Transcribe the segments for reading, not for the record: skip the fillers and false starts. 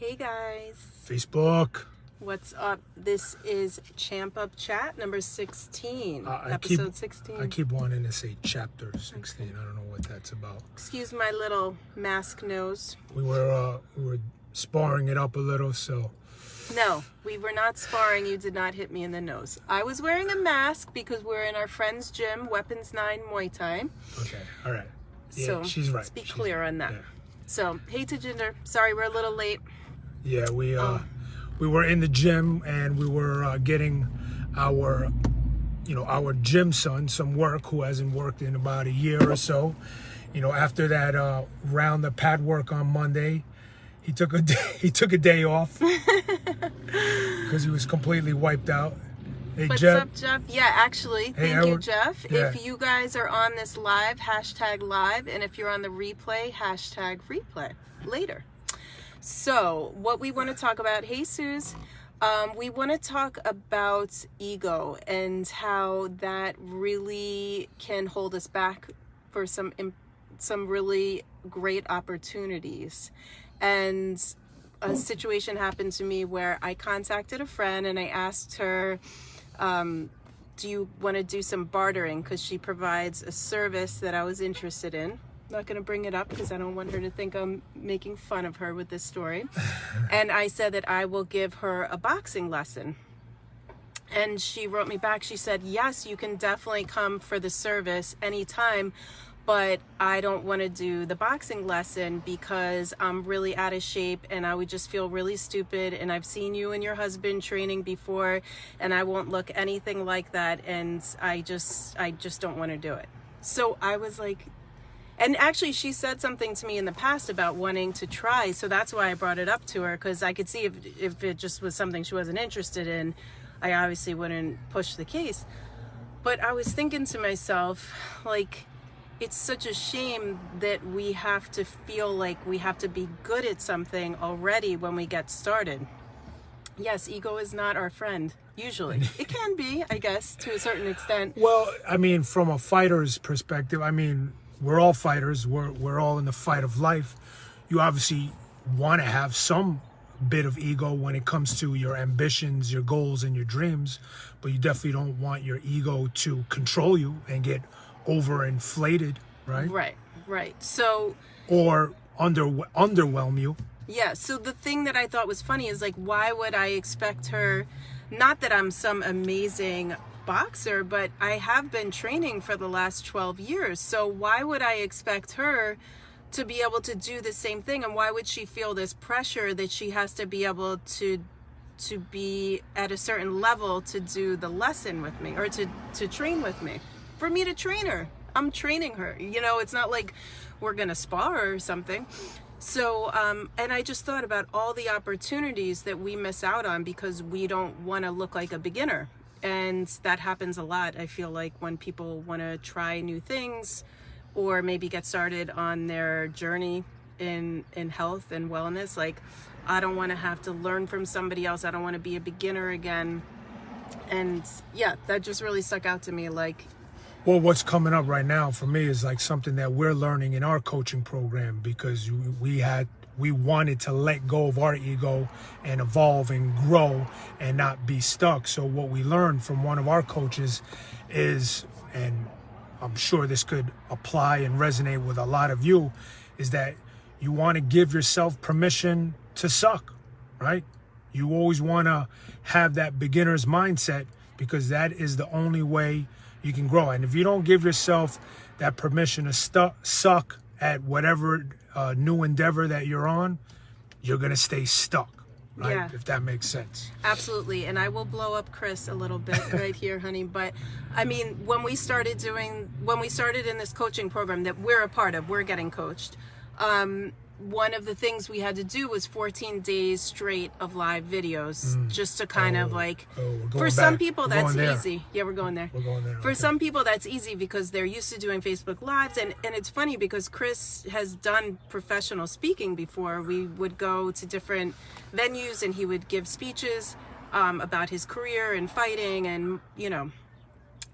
Hey guys, Facebook. what's up? This is Champ Up Chat number 16, episode 16. I keep wanting to say chapter 16. I don't know what that's about. Excuse my little mask nose. We were sparring it up a little, so. No, we were not sparring. You did not hit me in the nose. I was wearing a mask because we're in our friend's gym, Weapons 9 Muay Thai. Okay, all right. Yeah, So she's right. let's be clear on that. Yeah. So, hey Tajinder, sorry we're a little late. Yeah, we were in the gym and we were getting our gym son some work who hasn't worked in about a year or so. After that round of pad work on Monday, he took a day off because he was completely wiped out. Hey, What's Jeff. up, Jeff? Yeah, actually, Hey, thank you, Edward. Jeff. Yeah. If you guys are on this live, hashtag live, and if you're on the replay, hashtag replay later. So, what we want to talk about, hey, Suze, we want to talk about ego and how that really can hold us back for some really great opportunities. And a situation happened to me where I contacted a friend and I asked her, do you want to do some bartering? Because she provides a service that I was interested in. I'm not going to bring it up because I don't want her to think I'm making fun of her with this story. And I said that I will give her a boxing lesson. And she wrote me back. She said, yes, you can definitely come for the service anytime, but I don't want to do the boxing lesson because I'm really out of shape and I would just feel really stupid. And I've seen you and your husband training before and I won't look anything like that. And I just don't want to do it. So I was like, and actually she said something to me in the past about wanting to try. So that's why I brought it up to her, because I could see if it just was something she wasn't interested in, I obviously wouldn't push the case. But I was thinking to myself, like, it's such a shame that we have to feel like we have to be good at something already when we get started. Yes, ego is not our friend, usually. It can be, I guess, to a certain extent. Well, I mean, from a fighter's perspective, I mean, we're all fighters. We're all in the fight of life. You obviously want to have some bit of ego when it comes to your ambitions, your goals, and your dreams, but you definitely don't want your ego to control you and get overinflated, right? Right. So, or underwhelm you. yeah, so the thing that I thought was funny is, like, why would I expect her, not that I'm some amazing boxer, but I have been training for the last 12 years. So why would I expect her to be able to do the same thing? And why would she feel this pressure that she has to be able to be at a certain level to do the lesson with me or to train with me? For me to train her, I'm training her. It's not like we're gonna spar or something. So, and I just thought about all the opportunities that we miss out on because we don't want to look like a beginner. And that happens a lot, I feel like, when people want to try new things or maybe get started on their journey in health and wellness. Like, I don't want to have to learn from somebody else. I don't want to be a beginner again. And yeah, that just really stuck out to me. Like, Well, what's coming up right now for me is like something that we're learning in our coaching program, because we wanted to let go of our ego and evolve and grow and not be stuck. So what we learned from one of our coaches is, and I'm sure this could apply and resonate with a lot of you, is that you want to give yourself permission to suck, right? You always want to have that beginner's mindset because that is the only way you can grow. And if you don't give yourself that permission to suck at whatever new endeavor that you're on, you're going to stay stuck, right? Yeah. If that makes sense. absolutely. And I will blow up Chris a little bit right here, honey. But I mean, when we started in this coaching program that we're a part of, we're getting coached. One of the things we had to do was 14 days straight of live videos, just to kind of like, for some people that's easy. Yeah, we're going there. We're going there. For some people that's easy because they're used to doing Facebook Lives. And it's funny because Chris has done professional speaking before. We would go to different venues and he would give speeches about his career and fighting and,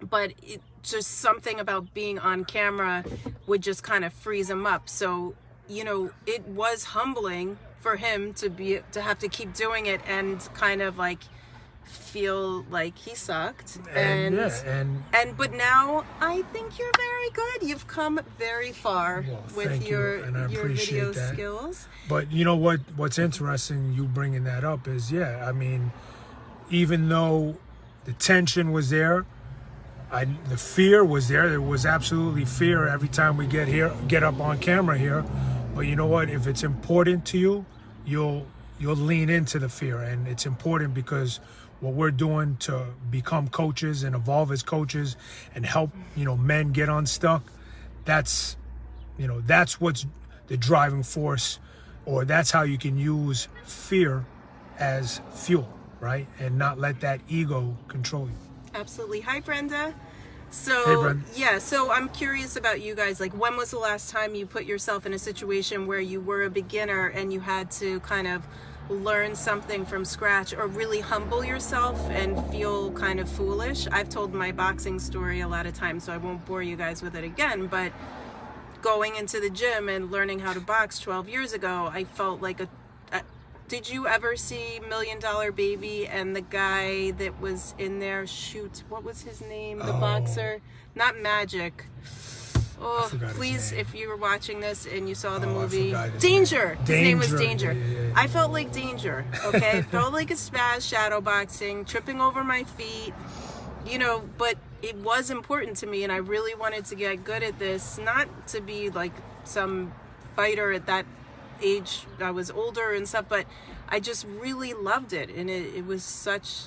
but it just something about being on camera would just kind of freeze him up. So, it was humbling for him to have to keep doing it and kind of like feel like he sucked. But now I think you're very good. You've come very far with your video skills. But you know what's interesting, you bringing that up, is I mean, even though the tension was there, the fear was there. There was absolutely fear every time we get up on camera here. But you know what? If it's important to you, you'll lean into the fear, and it's important because what we're doing to become coaches and evolve as coaches and help men get unstuck, that's what's the driving force, or that's how you can use fear as fuel, right? And not let that ego control you. Absolutely. Hi, Brenda. So, hey, Brenda. Yeah, so I'm curious about you guys. Like, when was the last time you put yourself in a situation where you were a beginner and you had to kind of learn something from scratch, or really humble yourself and feel kind of foolish? I've told my boxing story a lot of times, so I won't bore you guys with it again, but going into the gym and learning how to box 12 years ago, I felt like did you ever see $1 Million Baby and the guy that was in there, what was his name? The boxer? Not Magic. Oh, please, if you were watching this and you saw the movie. Danger! His name was Danger. Yeah. I felt like Danger, okay? Felt like a spaz shadow boxing, tripping over my feet, but it was important to me, and I really wanted to get good at this, not to be like some fighter at that age. I was older and stuff, but I just really loved it, and it was such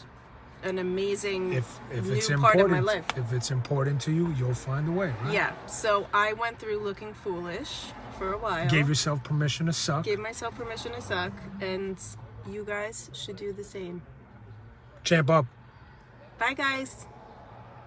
an amazing new part of my life. If it's important to you, you'll find a way, right? Yeah, so I went through looking foolish for a while. Gave yourself permission to suck. Gave myself permission to suck, and you guys should do the same. Champ up. Bye, guys.